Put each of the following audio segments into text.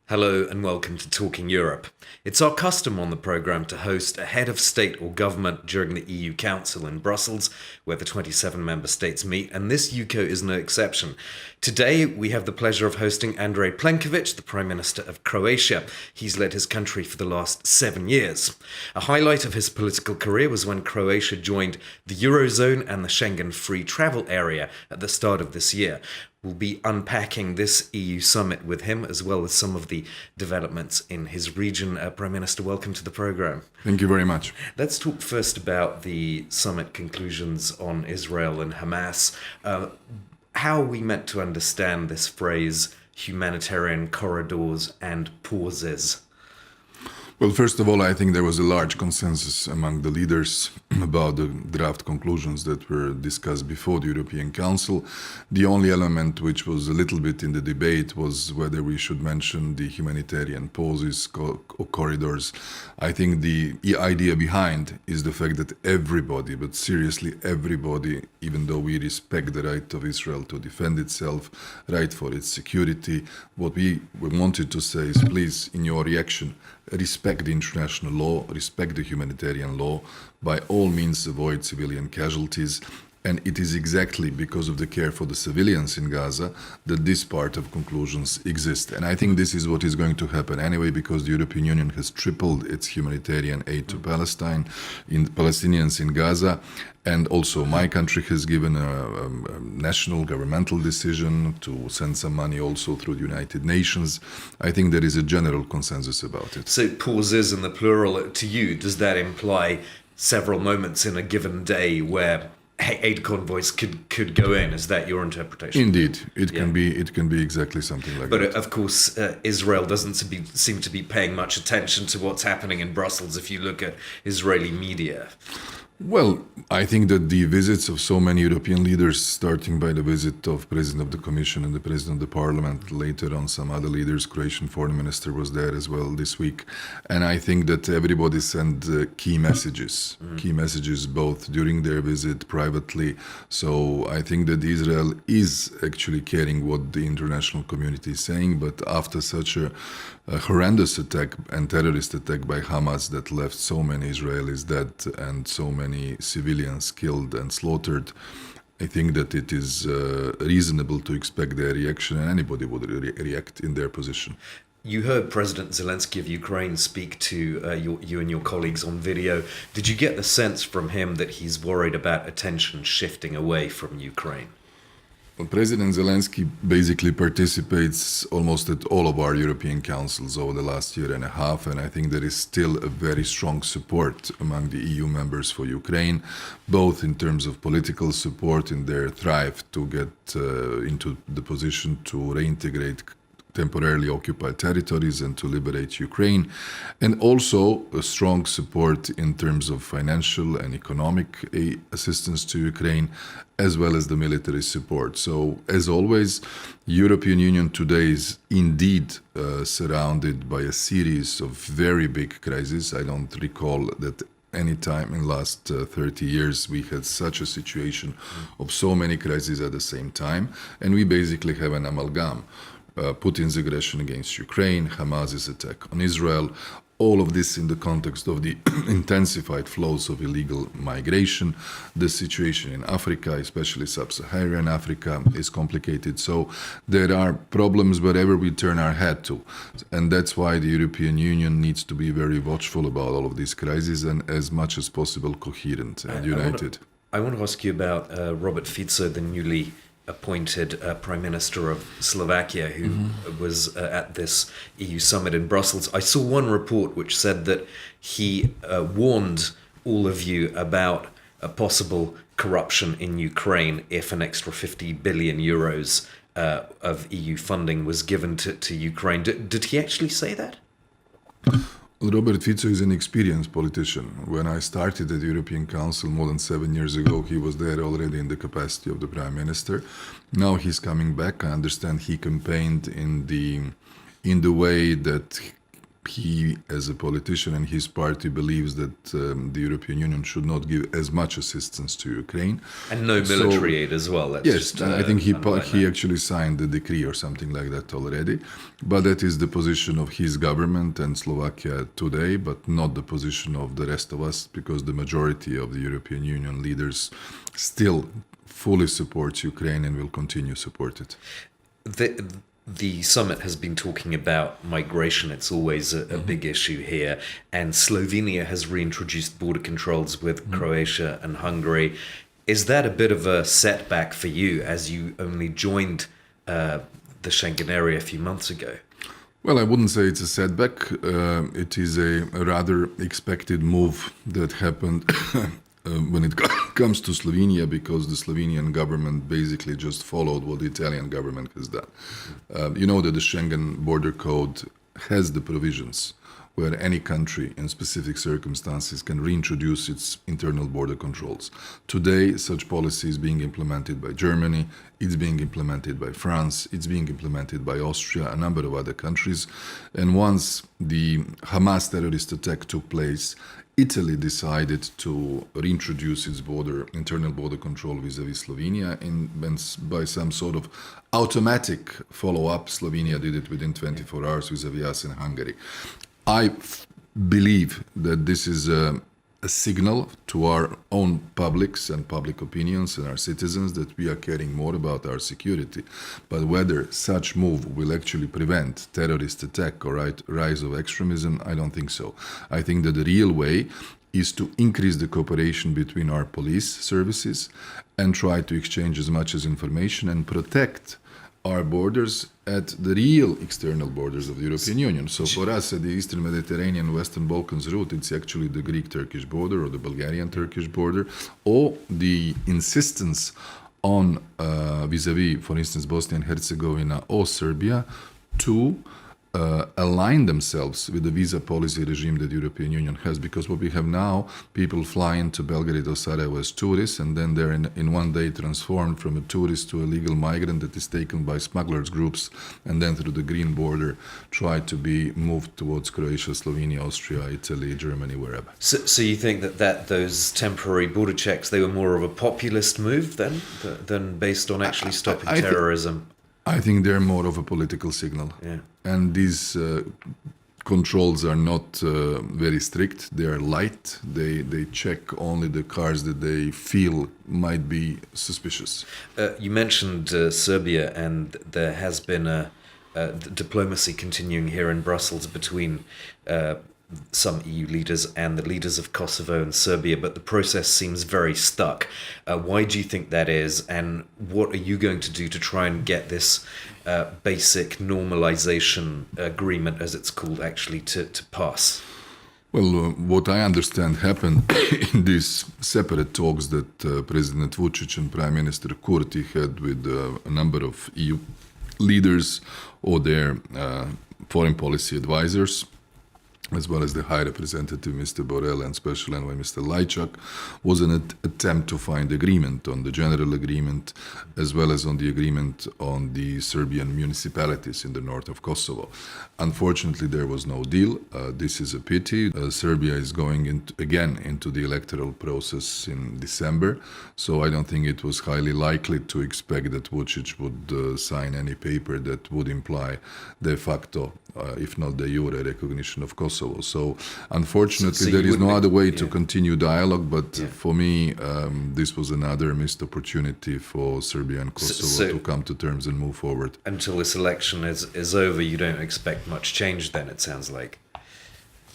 Hello and welcome to Talking Europe. It's our custom on the programme to host a head of state or government during the EU Council in Brussels, where the 27 member states meet, and this UCO is no exception. Today we have the pleasure of hosting Andrej Plenkovic, the Prime Minister of Croatia. He's led his country for the last 7 years. A highlight of his political career was when Croatia joined the Eurozone and the Schengen free travel area at the start of this year. We'll be unpacking this EU summit with him, as well as some of the developments in his region. Prime Minister, welcome to the programme. Thank you very much. Let's talk first about the summit conclusions on Israel and Hamas. How are we meant to understand this phrase, humanitarian corridors and pauses? Well, first of all, I think there was a large consensus among the leaders about the draft conclusions that were discussed before the European Council. The only element which was a little bit in the debate was whether we should mention the humanitarian pauses or corridors. I think the idea behind is the fact that everybody, but seriously everybody, even though we respect the right of Israel to defend itself, right for its security, what we wanted to say is, please, in your reaction, respect the international law, respect the humanitarian law, by all means avoid civilian casualties. And it is exactly because of the care for the civilians in Gaza that this part of conclusions exist. And I think this is what is going to happen anyway, because the European Union has tripled its humanitarian aid to Palestinians in Gaza. And also my country has given a national governmental decision to send some money also through the United Nations. I think there is a general consensus about it. So pauses in the plural, to you, does that imply several moments in a given day where aid convoys could go in? Is that your interpretation? Indeed, it can be exactly something like that. But of course, Israel doesn't seem to be paying much attention to what's happening in Brussels if you look at Israeli media. Well, I think that the visits of so many European leaders, starting by the visit of President of the Commission and the President of the Parliament, later on some other leaders, Croatian Foreign Minister was there as well this week. And I think that everybody sent key messages both during their visit, privately. So I think that Israel is actually caring what the international community is saying, but after such a horrendous attack and terrorist attack by Hamas that left so many Israelis dead and so many civilians killed and slaughtered, I think that it is reasonable to expect their reaction, and anybody would react in their position. You heard President Zelensky of Ukraine speak to you and your colleagues on video. Did you get the sense from him that he's worried about attention shifting away from Ukraine? Well, President Zelensky basically participates almost at all of our European councils over the last year and a half, and I think there is still a very strong support among the EU members for Ukraine, both in terms of political support in their drive to get into the position to reintegrate temporarily occupied territories and to liberate Ukraine, and also a strong support in terms of financial and economic assistance to Ukraine, as well as the military support. So, as always, European Union today is indeed surrounded by a series of very big crises. I don't recall that any time in the last 30 years we had such a situation of so many crises at the same time, and we basically have an amalgam. Putin's aggression against Ukraine, Hamas's attack on Israel, all of this in the context of the intensified flows of illegal migration. The situation in Africa, especially sub-Saharan Africa, is complicated. So there are problems wherever we turn our head to. And that's why the European Union needs to be very watchful about all of these crises and as much as possible coherent and united. I want to ask you about Robert Fico, the newly appointed Prime Minister of Slovakia, who was at this EU summit in Brussels. I saw one report which said that he warned all of you about a possible corruption in Ukraine if an extra 50 billion euros of EU funding was given to Ukraine. Did he actually say that? Robert Fico is an experienced politician. When I started at the European Council more than 7 years ago, he was there already in the capacity of the Prime Minister. Now he's coming back. I understand he campaigned in the way that he, as a politician and his party, believes that the European Union should not give as much assistance to Ukraine. And no military aid as well. Let's Yes, just, and I think he underline that. actually signed the decree or something like that already. But that is the position of his government and Slovakia today, but not the position of the rest of us, because the majority of the European Union leaders still fully supports Ukraine and will continue to support it. The summit has been talking about migration. It's always a big issue here. And Slovenia has reintroduced border controls with Croatia and Hungary. Is that a bit of a setback for you as you only joined the Schengen area a few months ago? Well, I wouldn't say it's a setback. It is a rather expected move that happened when it comes to Slovenia, because the Slovenian government basically just followed what the Italian government has done. You know that the Schengen border code has the provisions where any country in specific circumstances can reintroduce its internal border controls. Today, such policy is being implemented by Germany, it's being implemented by France, it's being implemented by Austria, a number of other countries. And once the Hamas terrorist attack took place, Italy decided to reintroduce its internal border control vis-à-vis Slovenia, and by some sort of automatic follow-up, Slovenia did it within 24 hours vis-à-vis us in Hungary. I believe that this is a signal to our own publics and public opinions and our citizens that we are caring more about our security. But whether such move will actually prevent terrorist attack or rise of extremism, I don't think so. I think that the real way is to increase the cooperation between our police services and try to exchange as much as information and protect our borders at the real external borders of the European Union. So for us, at the Eastern Mediterranean, Western Balkans route, it's actually the Greek-Turkish border or the Bulgarian-Turkish border, or the insistence on vis-à-vis, for instance, Bosnia and Herzegovina or Serbia, to align themselves with the visa policy regime that the European Union has. Because what we have now, people fly into Belgrade or Sarajevo as tourists, and then they're in one day transformed from a tourist to a legal migrant that is taken by smugglers groups, and then through the green border try to be moved towards Croatia, Slovenia, Austria, Italy, Germany, wherever. So you think that those temporary border checks, they were more of a populist move than based on actually stopping terrorism? I think they're more of a political signal. Yeah. And these controls are not very strict. They are light. They check only the cars that they feel might be suspicious. You mentioned Serbia, and there has been a diplomacy continuing here in Brussels between some EU leaders and the leaders of Kosovo and Serbia, but the process seems very stuck. Why do you think that is, and what are you going to do to try and get this basic normalization agreement, as it's called, actually to pass? Well, what I understand happened in these separate talks that President Vučić and Prime Minister Kurti had with a number of EU leaders or their foreign policy advisors, as well as the High Representative Mr. Borrell and Special Envoy Mr. Lajčák, was an attempt to find agreement on the general agreement, as well as on the agreement on the Serbian municipalities in the north of Kosovo. Unfortunately, there was no deal. This is a pity. Serbia is going again into the electoral process in December, so I don't think it was highly likely to expect that Vučić would sign any paper that would imply de facto, if not de jure, recognition of Kosovo. So unfortunately, there is no other way to continue dialogue, but for me, this was another missed opportunity for Serbia and Kosovo to come to terms and move forward. Until this election is over, you don't expect much change then, it sounds like.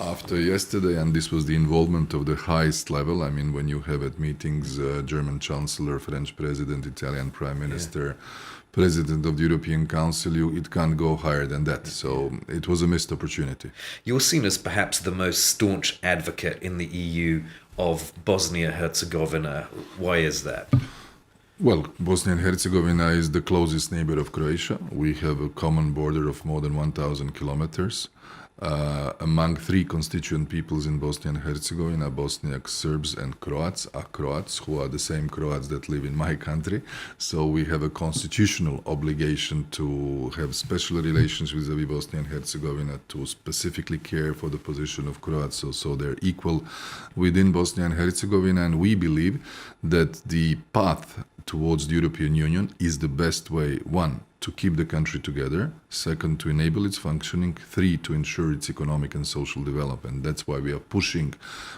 After yesterday, and this was the involvement of the highest level, I mean, when you have at meetings German Chancellor, French President, Italian Prime Minister, President of the European Council, it can't go higher than that. So it was a missed opportunity. You're seen as perhaps the most staunch advocate in the EU of Bosnia-Herzegovina. Why is that? Well, Bosnia and Herzegovina is the closest neighbor of Croatia. We have a common border of more than 1,000 kilometers. among three constituent peoples in Bosnia and Herzegovina, Bosniak Serbs and Croats, are Croats, who are the same Croats that live in my country. So we have a constitutional obligation to have special relations vis-a-vis Bosnia and Herzegovina, to specifically care for the position of Croats, so they're equal within Bosnia and Herzegovina. And we believe that the path towards the European Union is the best way, one, to keep the country together, second, to enable its functioning, three, to ensure its economic and social development. That's why we are pushing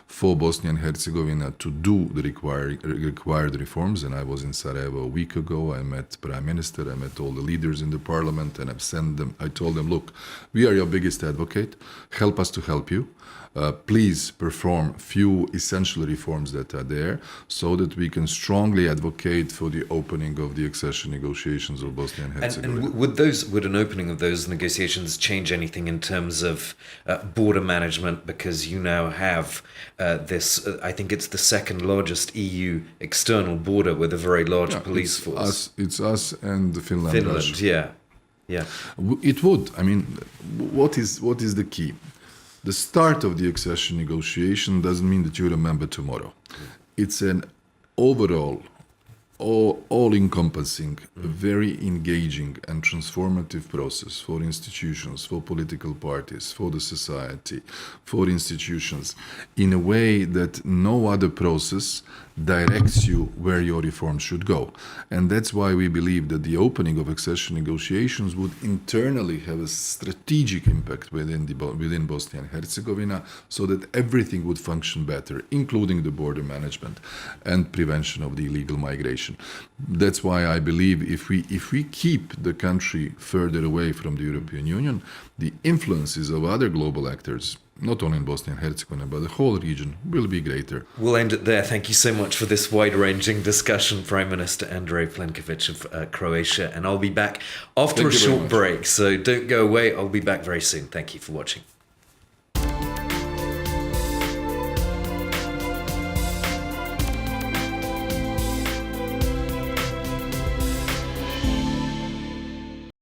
for Bosnia and Herzegovina to do the required reforms. And I was in Sarajevo a week ago. I met Prime Minister, I met all the leaders in the parliament, and I told them, look, we are your biggest advocate. Help us to help you. Please perform few essential reforms that are there, so that we can strongly advocate for the opening of the accession negotiations of Bosnia and Herzegovina. And would an opening of those negotiations change anything in terms of border management? Because you now have this, I think it's the second largest EU external border with a very large police force. It's us and Finland. Yeah. It would. I mean, what is the key? The start of the accession negotiation doesn't mean that you're a member tomorrow. It's an overall, all-encompassing, very engaging and transformative process for institutions, for political parties, for the society, for institutions, in a way that no other process directs you where your reform should go. And that's why we believe that the opening of accession negotiations would internally have a strategic impact within Bosnia and Herzegovina, so that everything would function better, including the border management and prevention of the illegal migration. That's why I believe if we keep the country further away from the European Union, the influences of other global actors, not only in Bosnia and Herzegovina, but the whole region, will be greater. We'll end it there. Thank you so much for this wide-ranging discussion, Prime Minister Andrej Plenkovic of Croatia. And I'll be back after a short break, so don't go away. I'll be back very soon. Thank you for watching.